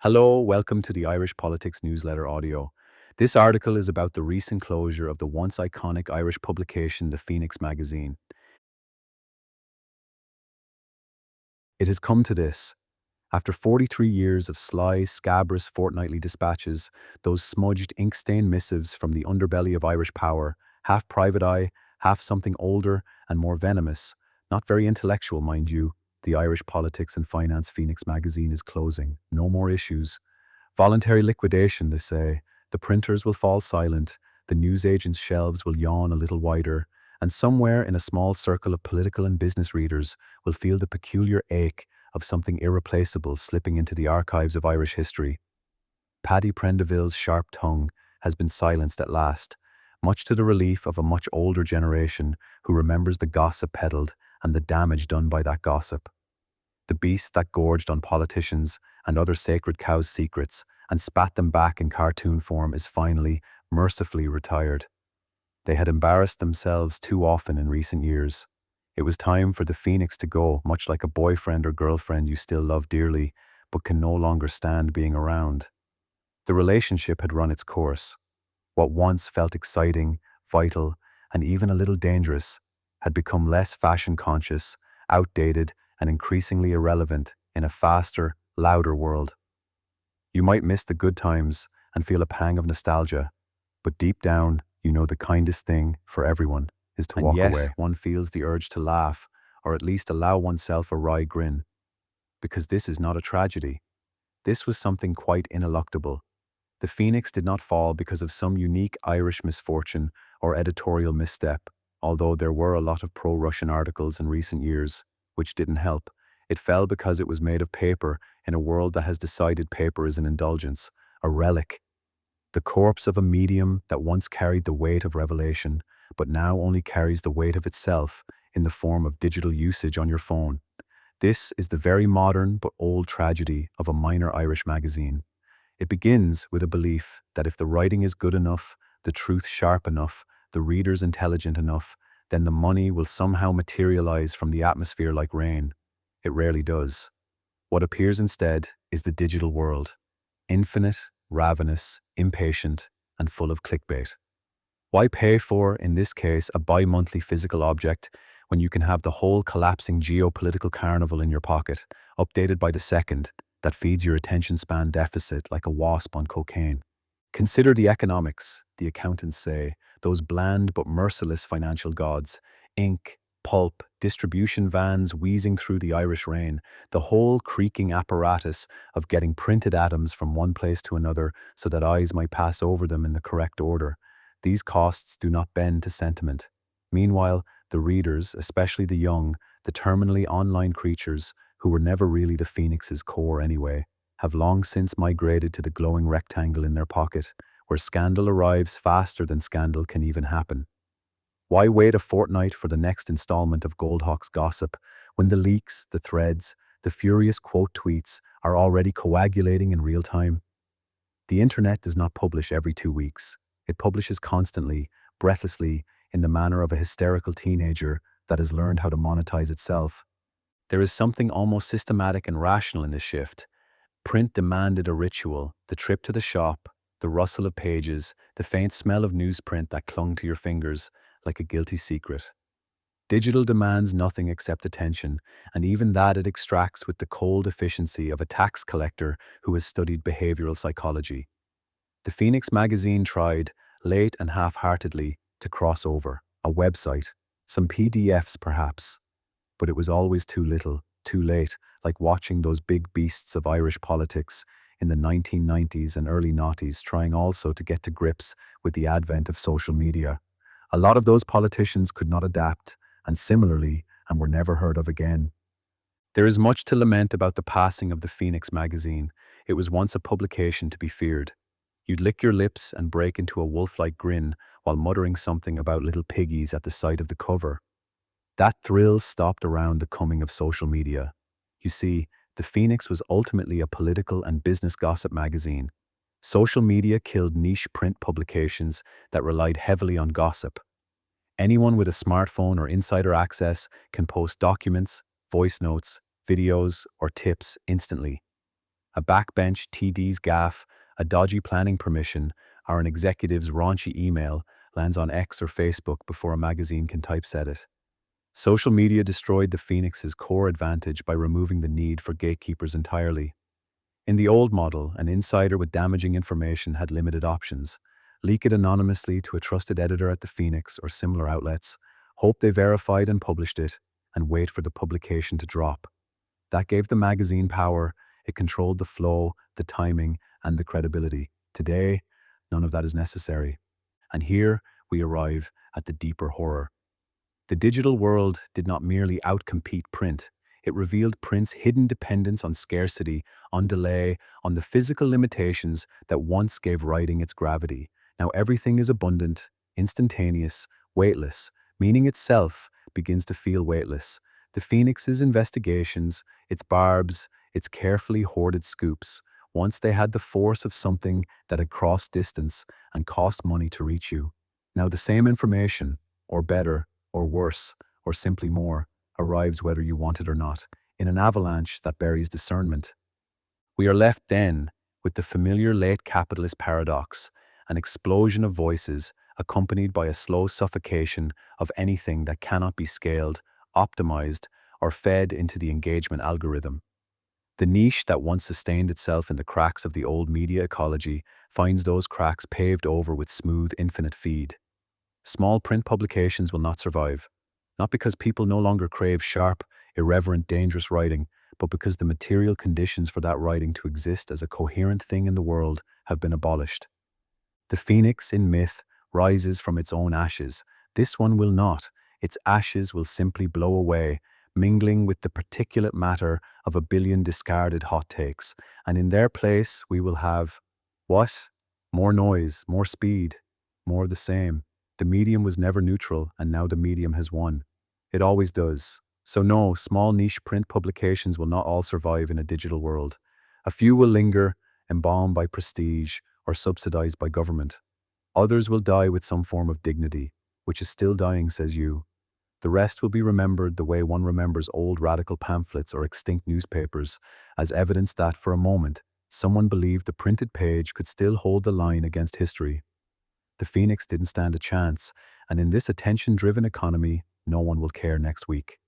Hello, welcome to the Irish Politics Newsletter audio. This article is about the recent closure of the once iconic Irish publication, the Phoenix magazine. It has come to this. After 43 years of sly, scabrous fortnightly dispatches, those smudged, ink-stained missives from the underbelly of Irish power, half private eye, half something older and more venomous, not very intellectual, mind you, the Irish Politics and Finance Phoenix magazine is closing. No more issues. Voluntary liquidation, they say. The printers will fall silent, the newsagents' shelves will yawn a little wider, and somewhere in a small circle of political and business readers will feel the peculiar ache of something irreplaceable slipping into the archives of Irish history. Paddy Prendeville's sharp tongue has been silenced at last, much to the relief of a much older generation who remembers the gossip peddled and the damage done by that gossip. The beast that gorged on politicians and other sacred cows' secrets and spat them back in cartoon form is finally, mercifully retired. They had embarrassed themselves too often in recent years. It was time for the Phoenix to go, much like a boyfriend or girlfriend you still love dearly, but can no longer stand being around. The relationship had run its course. What once felt exciting, vital, and even a little dangerous had become less fashion conscious, outdated, and increasingly irrelevant in a faster, louder world. You might miss the good times and feel a pang of nostalgia, but deep down, you know the kindest thing for everyone is to walk away. One feels the urge to laugh, or at least allow oneself a wry grin. Because this is not a tragedy. This was something quite ineluctable. The Phoenix did not fall because of some unique Irish misfortune or editorial misstep, although there were a lot of pro-Russian articles in recent years, which didn't help. It fell because it was made of paper in a world that has decided paper is an indulgence, a relic, the corpse of a medium that once carried the weight of revelation, but now only carries the weight of itself in the form of digital usage on your phone. This is the very modern but old tragedy of a minor Irish magazine. It begins with a belief that if the writing is good enough, the truth sharp enough, the readers intelligent enough, then the money will somehow materialize from the atmosphere like rain. It rarely does. What appears instead is the digital world, infinite, ravenous, impatient, and full of clickbait. Why pay for, in this case, a bi-monthly physical object when you can have the whole collapsing geopolitical carnival in your pocket, updated by the second, that feeds your attention span deficit like a wasp on cocaine? Consider the economics, the accountants say, those bland but merciless financial gods, ink, pulp, distribution vans wheezing through the Irish rain, the whole creaking apparatus of getting printed atoms from one place to another so that eyes might pass over them in the correct order. These costs do not bend to sentiment. Meanwhile, the readers, especially the young, the terminally online creatures, who were never really the Phoenix's core anyway, have long since migrated to the glowing rectangle in their pocket, where scandal arrives faster than scandal can even happen. Why wait a fortnight for the next installment of Goldhawk's gossip, when the leaks, the threads, the furious quote tweets are already coagulating in real time? The internet does not publish every 2 weeks. It publishes constantly, breathlessly, in the manner of a hysterical teenager that has learned how to monetize itself. There is something almost systematic and rational in this shift. Print demanded a ritual, the trip to the shop, the rustle of pages, the faint smell of newsprint that clung to your fingers like a guilty secret. Digital demands nothing except attention, and even that it extracts with the cold efficiency of a tax collector who has studied behavioral psychology. The Phoenix magazine tried, late and half-heartedly, to cross over, a website, some PDFs perhaps, but it was always too little, too late, like watching those big beasts of Irish politics in the 1990s and early noughties trying also to get to grips with the advent of social media. A lot of those politicians could not adapt, and similarly, and were never heard of again. There is much to lament about the passing of the Phoenix magazine. It was once a publication to be feared. You'd lick your lips and break into a wolf-like grin while muttering something about little piggies at the sight of the cover. That thrill stopped around the coming of social media. You see, the Phoenix was ultimately a political and business gossip magazine. Social media killed niche print publications that relied heavily on gossip. Anyone with a smartphone or insider access can post documents, voice notes, videos, or tips instantly. A backbench TD's gaffe, a dodgy planning permission, or an executive's raunchy email lands on X or Facebook before a magazine can typeset it. Social media destroyed the Phoenix's core advantage by removing the need for gatekeepers entirely. In the old model, an insider with damaging information had limited options. Leak it anonymously to a trusted editor at the Phoenix or similar outlets, hope they verified and published it, and wait for the publication to drop. That gave the magazine power. It controlled the flow, the timing, and the credibility. Today, none of that is necessary. And here we arrive at the deeper horror. The digital world did not merely outcompete print. It revealed print's hidden dependence on scarcity, on delay, on the physical limitations that once gave writing its gravity. Now everything is abundant, instantaneous, weightless. Meaning itself begins to feel weightless. The Phoenix's investigations, its barbs, its carefully hoarded scoops, once they had the force of something that had crossed distance and cost money to reach you. Now the same information, or better, or worse, or simply more, arrives whether you want it or not, in an avalanche that buries discernment. We are left then with the familiar late capitalist paradox, an explosion of voices accompanied by a slow suffocation of anything that cannot be scaled, optimized, or fed into the engagement algorithm. The niche that once sustained itself in the cracks of the old media ecology finds those cracks paved over with smooth, infinite feed. Small print publications will not survive, not because people no longer crave sharp, irreverent, dangerous writing, but because the material conditions for that writing to exist as a coherent thing in the world have been abolished. The phoenix in myth rises from its own ashes. This one will not. Its ashes will simply blow away, mingling with the particulate matter of a billion discarded hot takes. And in their place, we will have what? More noise, more speed, more of the same. The medium was never neutral, and now the medium has won. It always does. So no, small niche print publications will not all survive in a digital world. A few will linger, embalmed by prestige or subsidized by government. Others will die with some form of dignity, which is still dying, says you. The rest will be remembered the way one remembers old radical pamphlets or extinct newspapers, as evidence that, for a moment, someone believed the printed page could still hold the line against history. The Phoenix didn't stand a chance, and in this attention-driven economy, no one will care next week.